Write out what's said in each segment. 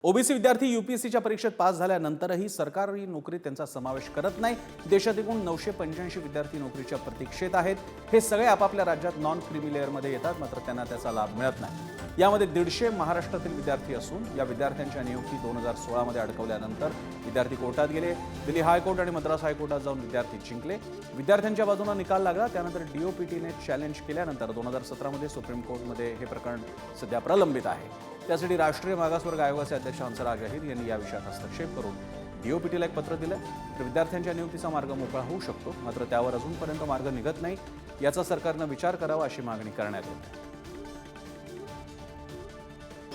OBC विद्यार्थी यूपीएससीच्या परीक्षेत pass झाल्यानंतरही सरकारी नोकरीत त्यांचा समावेश करत नाही। देशात एकूण 985 विद्यार्थी नोकरीच्या प्रतीक्षेत आहेत। हे सगळे आपापल्या राज्यात नॉन क्रीमी लेअरमध्ये येतात, मात्र त्यांना त्याचा लाभ मिळत नाही। यामध्ये 150 महाराष्ट्रातील विद्यार्थी असून या विद्यार्थ्यांच्या नियुक्ती 2016 मध्ये अडकवल्यानंतर विद्यार्थी कोर्टात गेले। दिल्ली हायकोर्ट आणि मद्रास हायकोर्टात जाऊन विद्यार्थी जिंकले। विद्यार्थ्यांच्या बाजूने निकाल लागला, त्यानंतर डीओपीटीने चॅलेंज केल्यानंतर 2017 मध्ये सुप्रीम कोर्टमध्ये हे प्रकरण सध्या प्रलंबित आहे। त्यासाठी राष्ट्रीय मागासवर्ग आयोगाचे अध्यक्ष हंसराज अहिर यांनी या विषयात हस्तक्षेप करून डीओपीटीला एक पत्र दिलं। तर विद्यार्थ्यांच्या नियुक्तीचा मार्ग मोकळा होऊ शकतो, मात्र त्यावर अजूनपर्यंत मार्ग निघत नाही। याचा सरकारने विचार करावा अशी मागणी करण्यात येते।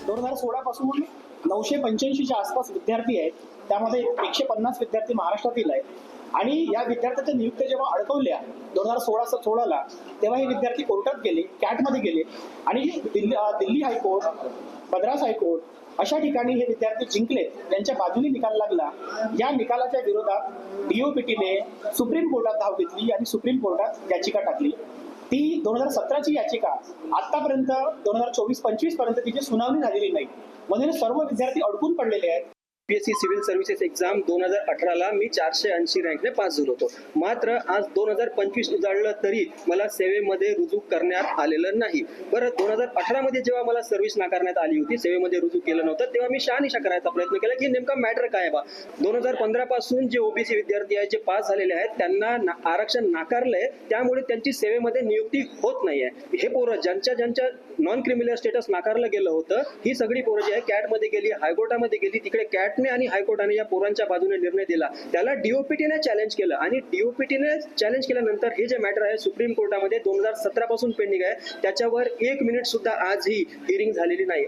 2016 पासून 985च्या आसपास विद्यार्थी आहेत, त्यामध्ये 150 विद्यार्थी महाराष्ट्रातील आहेत आणि या विद्यार्थ्यांच्या नियुक्त्या जेव्हा अडकवल्या 2016ला तेव्हा हे विद्यार्थी कोर्टात गेले, कॅटमध्ये गेले आणि दिल्ली हायकोर्ट, मद्रास हायकोर्ट अशा ठिकाणी हे विद्यार्थी जिंकले, त्यांच्या बाजूने निकाल लागला। या निकालाच्या विरोधात डीओपीटीने सुप्रीम कोर्टात धाव घेतली आणि सुप्रीम कोर्टात याचिका टाकली। ती 2017ची याचिका आतापर्यंत 2024-25 पर्यंत तिची सुनावणी झालेली नाही, म्हणून सर्व विद्यार्थी अडकून पडलेले आहेत। यूपीएससी सिव्हिल सर्व्हिसेस एक्झाम 2018ला मी 480 रँकने पास झालो होतो। मात्र आज 2025 उजाडलं तरी मला सेवेमध्ये रुजू करण्यात आलेलं नाही। बरं, 2018 मध्ये जेव्हा मला सर्व्हिस नाकारण्यात आली होती, सेवेमध्ये रुजू केलं नव्हतं, तेव्हा मी शहानिशा करायचा प्रयत्न केला की नेमका मॅटर काय बा। 2015 पासून जे ओबीसी विद्यार्थी आहेत, जे पास झालेले आहेत, त्यांना आरक्षण नाकारलंय, त्यामुळे त्यांची सेवेमध्ये नियुक्ती होत नाहीये। हे पोरं ज्यांच्या नॉन क्रिमिनल स्टेटस नाकारलं गेलं होतं, ही सगळी पोरं जी आहे कॅटमध्ये गेली, हायकोर्टामध्ये गेली, तिकडे कॅटने आणि हायकोर्टाने या पोरांच्या बाजूने निर्णय दिला, त्याला डीओपीटीने चॅलेंज केलं आणि डीओपीटीने चॅलेंज केल्यानंतर हे जे मॅटर आहे सुप्रीम कोर्टामध्ये 2017 पासून पेंडिंग आहे, त्याच्यावर 1 मिनिट सुद्धा आजही हिअरिंग झालेली नाही।